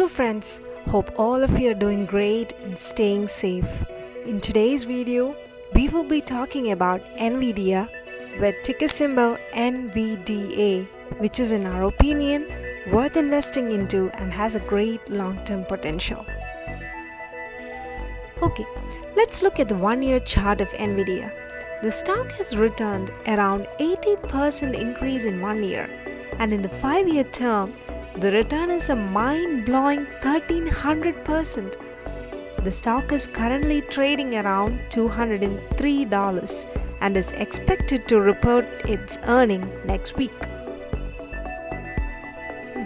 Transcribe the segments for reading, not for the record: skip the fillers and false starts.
Hello friends, hope all of you are doing great and staying safe. In today's video, we will be talking about NVIDIA with ticker symbol NVDA, which is in our opinion worth investing into and has a great long-term potential. Okay, let's look at the one-year chart of NVIDIA. The stock has returned around 80% increase in 1 year, and in the 5-year term, the return is a mind-blowing 1300%. The stock is currently trading around $203 and is expected to report its earnings next week.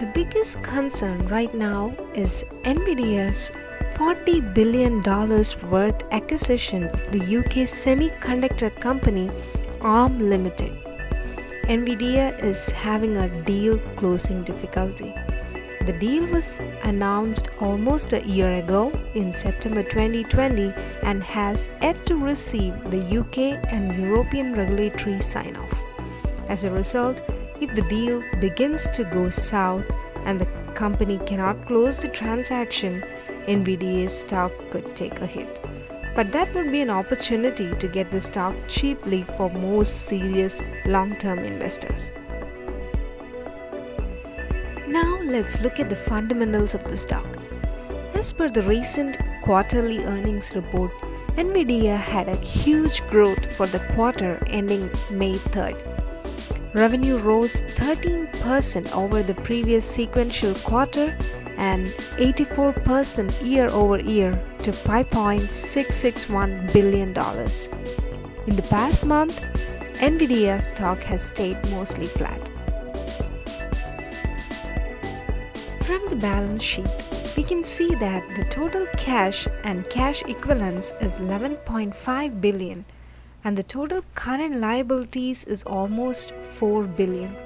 The biggest concern right now is NVIDIA's $40 billion worth acquisition of the UK semiconductor company ARM Limited. NVIDIA is having a deal closing difficulty. The deal was announced almost a year ago in September 2020 and has yet to receive the UK and European regulatory sign-off. As a result, if the deal begins to go south and the company cannot close the transaction, NVIDIA's stock could take a hit. But that would be an opportunity to get the stock cheaply for most serious long-term investors. Now let's look at the fundamentals of the stock. As per the recent quarterly earnings report, NVIDIA had a huge growth for the quarter ending May 3rd. Revenue rose 13% over the previous sequential quarter and 84% year over year to $5.661 billion. In the past month, NVIDIA stock has stayed mostly flat. From the balance sheet, we can see that the total cash and cash equivalents is $11.5 billion and the total current liabilities is almost $4 billion.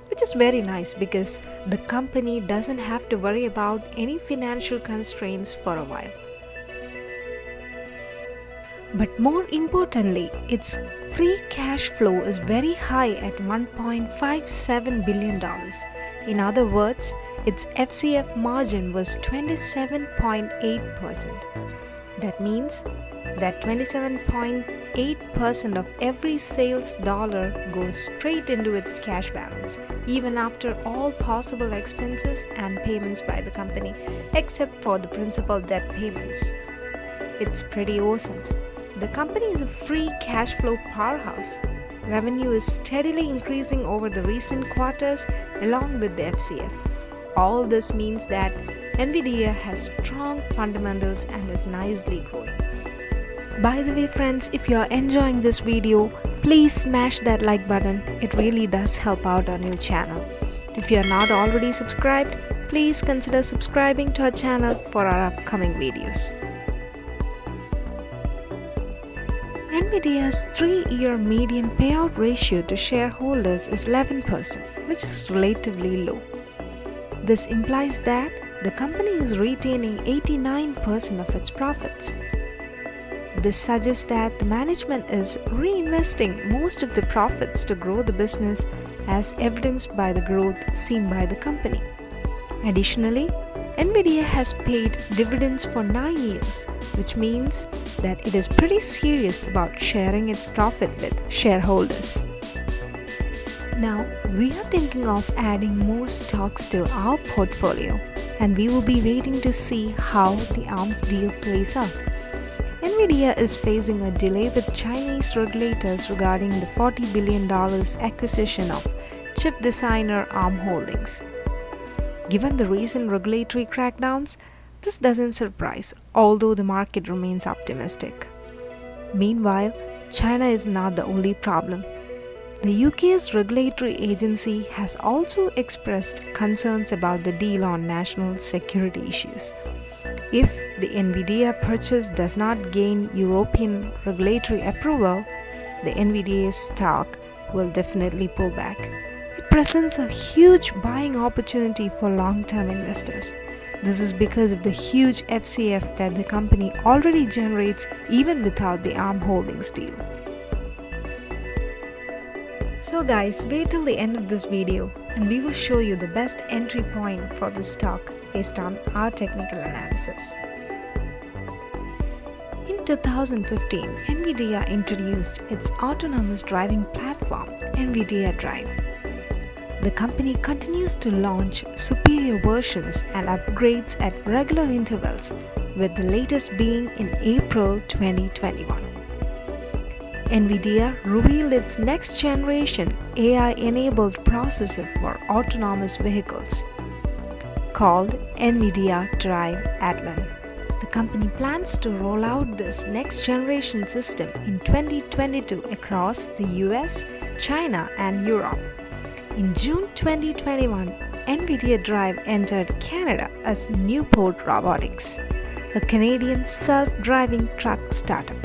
Which is very nice because the company doesn't have to worry about any financial constraints for a while. But more importantly, its free cash flow is very high at $1.57 billion. In other words, its FCF margin was 27.8%. That means that 27.8% of every sales dollar goes straight into its cash balance, even after all possible expenses and payments by the company, except for the principal debt payments. It's pretty awesome. The company is a free cash flow powerhouse. Revenue is steadily increasing over the recent quarters along with the FCF. All this means that NVIDIA has strong fundamentals and is nicely growing. By the way friends, if you are enjoying this video, please smash that like button. It really does help out our new channel. If you are not already subscribed, please consider subscribing to our channel for our upcoming videos. NVIDIA's 3-year median payout ratio to shareholders is 11%, which is relatively low. This implies that the company is retaining 89% of its profits. This suggests that the management is reinvesting most of the profits to grow the business, as evidenced by the growth seen by the company. Additionally, NVIDIA has paid dividends for 9 years, which means that it is pretty serious about sharing its profit with shareholders. Now, we are thinking of adding more stocks to our portfolio, and we will be waiting to see how the ARM's deal plays out. NVIDIA is facing a delay with Chinese regulators regarding the $40 billion acquisition of chip designer ARM Holdings. Given the recent regulatory crackdowns, this doesn't surprise, although the market remains optimistic. Meanwhile, China is not the only problem. The UK's regulatory agency has also expressed concerns about the deal on national security issues. If the NVIDIA purchase does not gain European regulatory approval, the NVIDIA stock will definitely pull back. It presents a huge buying opportunity for long-term investors. This is because of the huge FCF that the company already generates even without the ARM Holdings deal. So guys, wait till the end of this video and we will show you the best entry point for the stock based on our technical analysis. In 2015, NVIDIA introduced its autonomous driving platform, NVIDIA Drive. The company continues to launch superior versions and upgrades at regular intervals, with the latest being in April 2021. NVIDIA revealed its next-generation AI-enabled processor for autonomous vehicles, called NVIDIA Drive Atlan. The company plans to roll out this next-generation system in 2022 across the US, China, and Europe. In June 2021, NVIDIA Drive entered Canada as Newport Robotics, a Canadian self-driving truck startup.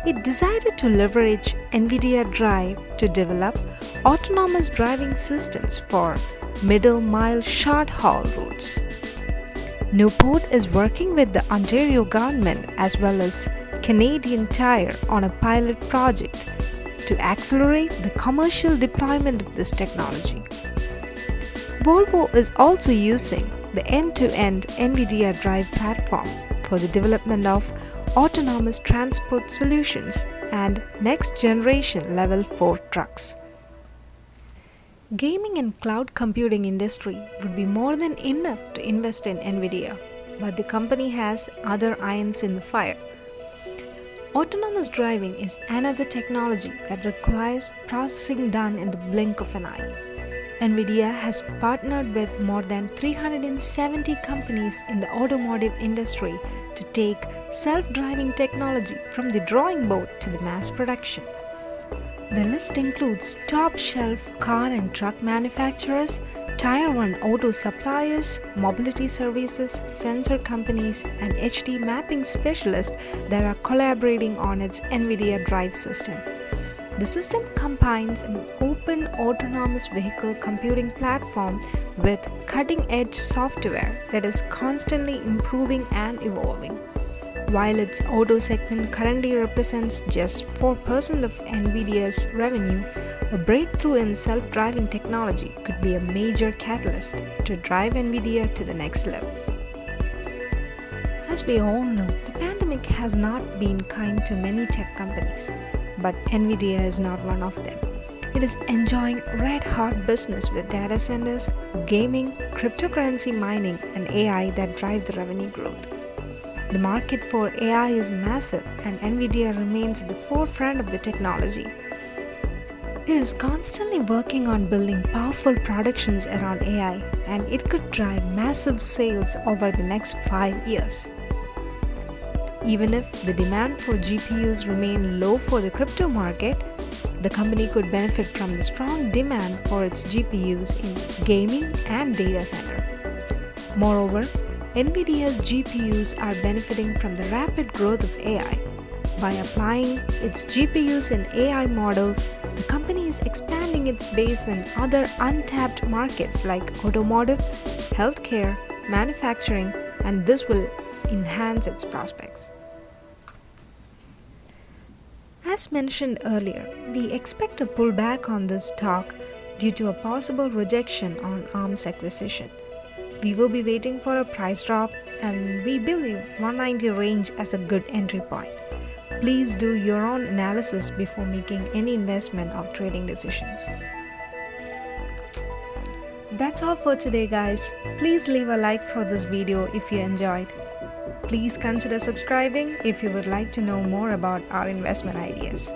It decided to leverage NVIDIA Drive to develop autonomous driving systems for middle-mile short-haul routes. Newport is working with the Ontario government as well as Canadian Tire on a pilot project to accelerate the commercial deployment of this technology. Webull is also using the end-to-end NVIDIA Drive platform for the development of autonomous transport solutions and next-generation Level 4 trucks. Gaming and cloud computing industry would be more than enough to invest in NVIDIA, but the company has other irons in the fire. Autonomous driving is another technology that requires processing done in the blink of an eye. NVIDIA has partnered with more than 370 companies in the automotive industry to take self-driving technology from the drawing board to the mass production. The list includes top-shelf car and truck manufacturers, Tier 1 auto suppliers, mobility services, sensor companies, and HD mapping specialists that are collaborating on its NVIDIA Drive system. The system combines an open autonomous vehicle computing platform with cutting-edge software that is constantly improving and evolving. While its auto segment currently represents just 4% of NVIDIA's revenue, a breakthrough in self-driving technology could be a major catalyst to drive NVIDIA to the next level. As we all know, the pandemic has not been kind to many tech companies, but NVIDIA is not one of them. It is enjoying red-hot business with data centers, gaming, cryptocurrency mining, and AI that drive the revenue growth. The market for AI is massive, and NVIDIA remains at the forefront of the technology. It is constantly working on building powerful productions around AI, and it could drive massive sales over the next 5 years. Even if the demand for GPUs remain low for the crypto market, the company could benefit from the strong demand for its GPUs in gaming and data center. Moreover, NVIDIA's GPUs are benefiting from the rapid growth of AI. By applying its GPUs in AI models, the company is expanding its base in other untapped markets like automotive, healthcare, manufacturing, and this will enhance its prospects. As mentioned earlier, we expect a pullback on this stock due to a possible rejection on ARM's acquisition. We will be waiting for a price drop, and we believe 190 range as a good entry point. Please do your own analysis before making any investment or trading decisions. That's all for today, guys. Please leave a like for this video if you enjoyed. Please consider subscribing if you would like to know more about our investment ideas.